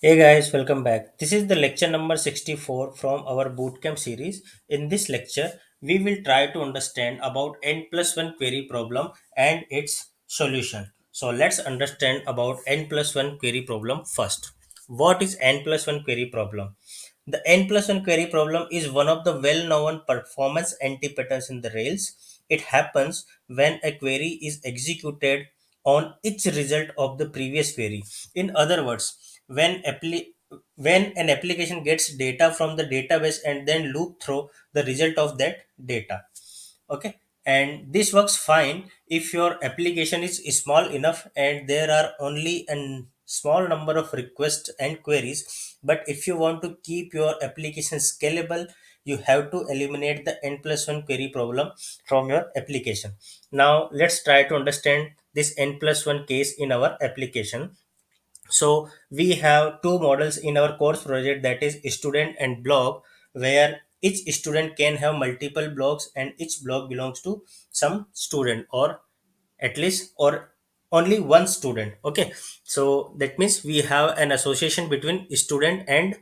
Hey guys, welcome back. This is the lecture number 64 from our bootcamp series. In this lecture, we will try to understand about N plus 1 query problem and its solution. So let's understand about N plus 1 query problem first. What is N plus 1 query problem? The N plus 1 query problem is one of the well known performance anti-patterns in the Rails. It happens when a query is executed on each result of the previous query. In other words, when an application gets data from the database and then loop through the result of that data. Okay, and this works fine if your application is small enough and there are only a small number of requests and queries. But if you want to keep your application scalable, you have to eliminate the n plus 1 query problem from your application. Now let's try to understand this n plus 1 case in our application. So we have two models in our course project, that is student and blog, where each student can have multiple blogs and each blog belongs to some student, or at least or only one student. Okay, so that means we have an association between student and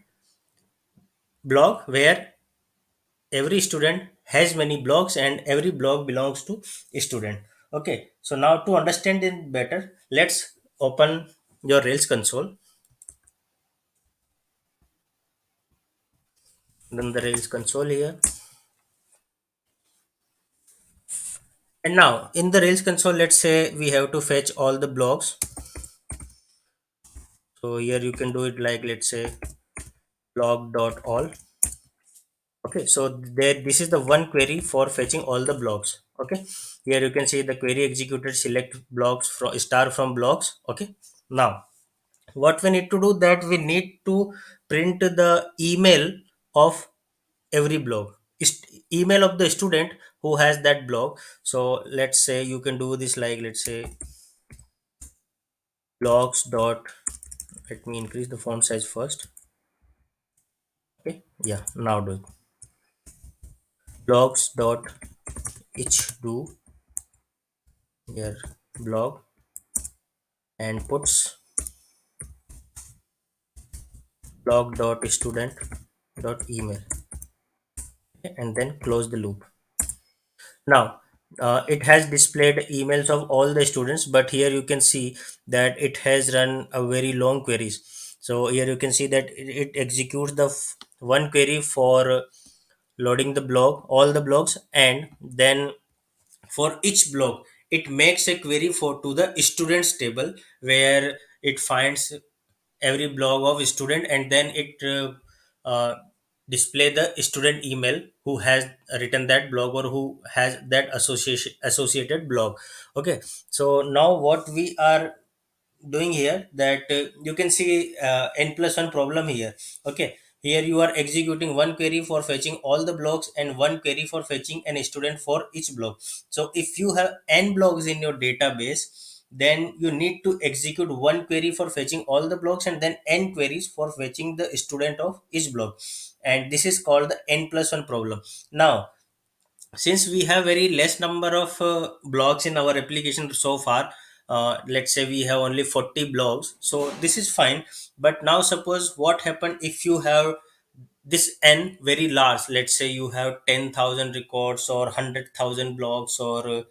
blog where every student has many blogs and every blog belongs to student. Okay, so now to understand it better, let's open your Rails console. Then the Rails console here. And now in the Rails console, let's say we have to fetch all the blocks. So here you can do it like, let's say, blog.all. Okay, so there this is the one query for fetching all the blocks. Okay, here you can see the query executed select blocks from star from blocks. Okay, now what we need to do, that we need to print the email of every blog, email of the student who has that blog. So let's say you can do this like, let's say, blogs dot, let me increase the font size first. Okay, yeah, now do it. Blogs dot each do your blog and puts blog dot student dot email. Okay, and then close the loop. Now it has displayed emails of all the students, but here you can see that it has run a very long queries. So here you can see that it executes the one query for loading the blog, all the blogs, and then for each blog it makes a query for to the students table, where it finds every blog of student and then it display the student email who has written that blog or who has that associated blog. Okay, so now what we are doing here, that you can see n plus 1 problem here. Okay, here you are executing one query for fetching all the blocks and one query for fetching an student for each block. So if you have n blocks in your database, then you need to execute one query for fetching all the blocks and then n queries for fetching the student of each block, and this is called the n plus 1 problem. Now since we have very less number of blogs in our application so far, let's say we have only 40 blogs, so this is fine. But now suppose what happen if you have this n very large, let's say you have 10,000 records or 100,000 blogs or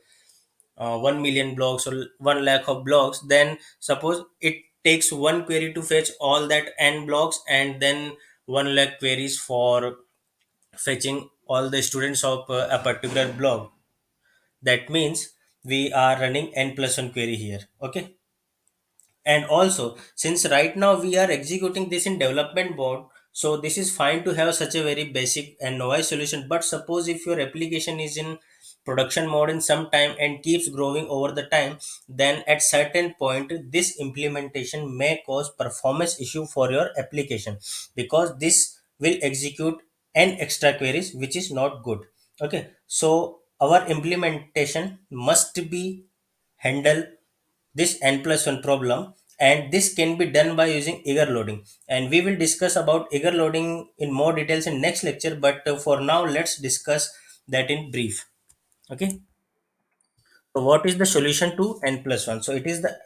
1 million blogs or 1 lakh of blogs. Then suppose it takes one query to fetch all that n blogs and then 1 lakh queries for fetching all the students of a particular blog. That means we are running n plus 1 query here. Okay, and also since right now we are executing this in development mode, so this is fine to have such a very basic and noise solution. But suppose if your application is in production mode in some time and keeps growing over the time, then at certain point this implementation may cause performance issue for your application, because this will execute n extra queries, which is not good. Okay, so our implementation must be handle this n plus 1 problem, and this can be done by using eager loading, and we will discuss about eager loading in more details in next lecture. But for now let's discuss that in brief. Okay, so what is the solution to n plus 1? So it is the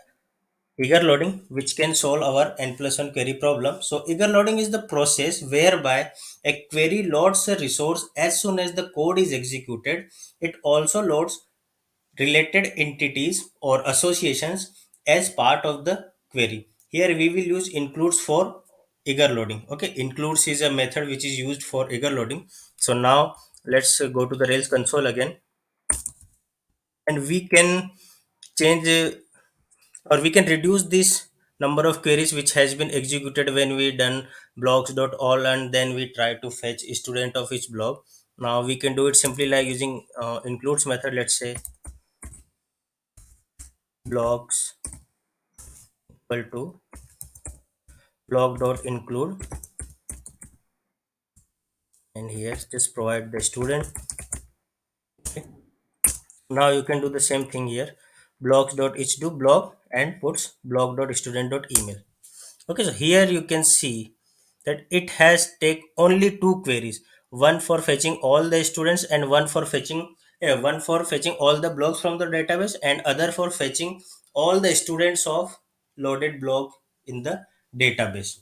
eager loading, which can solve our N+1 query problem. So eager loading is the process whereby a query loads a resource as soon as the code is executed. It also loads related entities or associations as part of the query. Here we will use includes for eager loading. Okay, includes is a method which is used for eager loading. So now let's go to the Rails console again, and we can change or we can reduce this number of queries which has been executed when we done blogs.all and then we try to fetch a student of each blog. Now we can do it simply like using includes method. Let's say blogs equal to blog.include, and here just provide the student. Okay. Now you can do the same thing here, blogs.each do blog and puts blog.student.email. Okay, so here you can see that it has take only two queries, one for fetching all the students and one for fetching all the blogs from the database and other for fetching all the students of loaded blog in the database.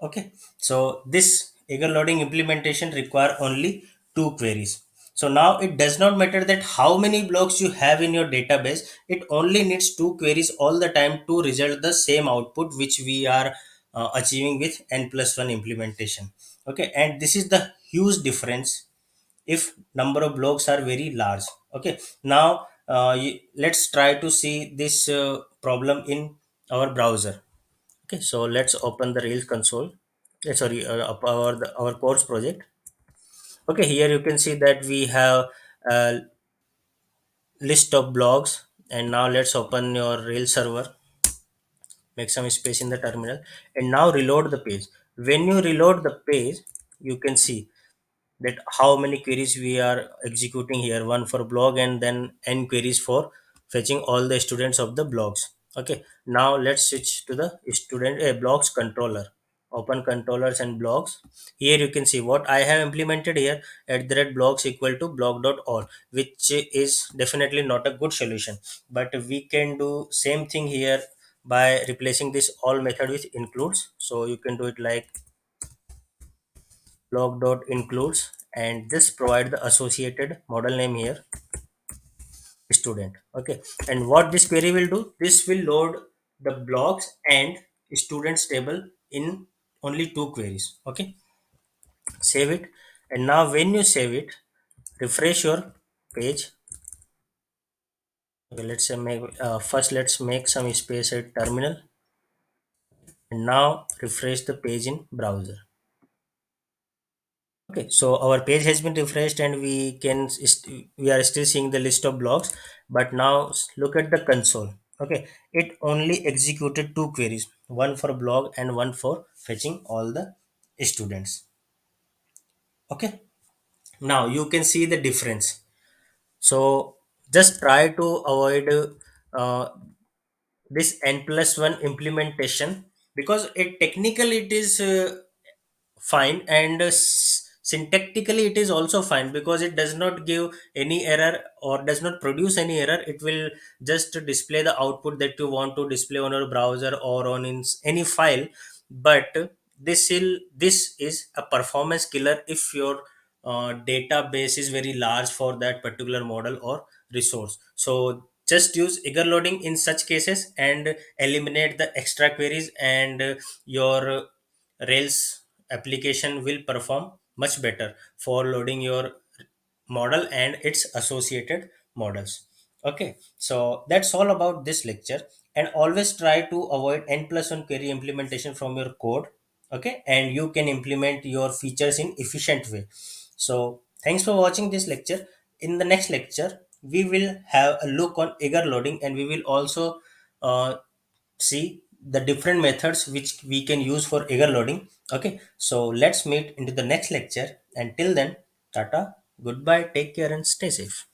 Okay, so this eager loading implementation require only two queries. So now it does not matter that how many blocks you have in your database, it only needs two queries all the time to result the same output which we are achieving with N+1 implementation. Okay, and this is the huge difference if number of blocks are very large. Okay, now let's try to see this problem in our browser. Okay, so let's open the Rails console. Sorry, our course project. Okay, here you can see that we have a list of blogs, and now let's open your Rails server. Make some space in the terminal, and now reload the page. When you reload the page, you can see that how many queries we are executing here, one for blog and then n queries for fetching all the students of the blogs. Okay, now let's switch to the student blogs controller. Open controllers and blogs. Here you can see what I have implemented here at the red blogs equal to blog.all, which is definitely not a good solution, but we can do same thing here by replacing this all method with includes. So you can do it like log.includes and just provide the associated model name here, student. Okay, and what this query will do, this will load the blocks and students table in only two queries. Okay, save it, and now when you save it, refresh your page. Okay, let's say make first let's make some space at terminal, and now refresh the page in browser. Okay, so our page has been refreshed and we are still seeing the list of blogs, but now look at the console. Okay, it only executed two queries, one for blog and one for fetching all the students. Okay, now you can see the difference. So just try to avoid uh, this N+1 implementation, because it technically it is fine, and syntactically it is also fine because it does not give any error or does not produce any error. It will just display the output that you want to display on your browser or on in any file. But this is a performance killer if your database is very large for that particular model or resource. So just use eager loading in such cases and eliminate the extra queries, and your Rails application will perform much better for loading your model and its associated models. Okay, so that's all about this lecture, and always try to avoid N+1 query implementation from your code. Okay, and you can implement your features in efficient way. So thanks for watching this lecture. In the next lecture we will have a look on eager loading, and we will also uh, see the different methods which we can use for eager loading. Okay, so let's meet into the next lecture. Until then, tata, goodbye, take care, and stay safe.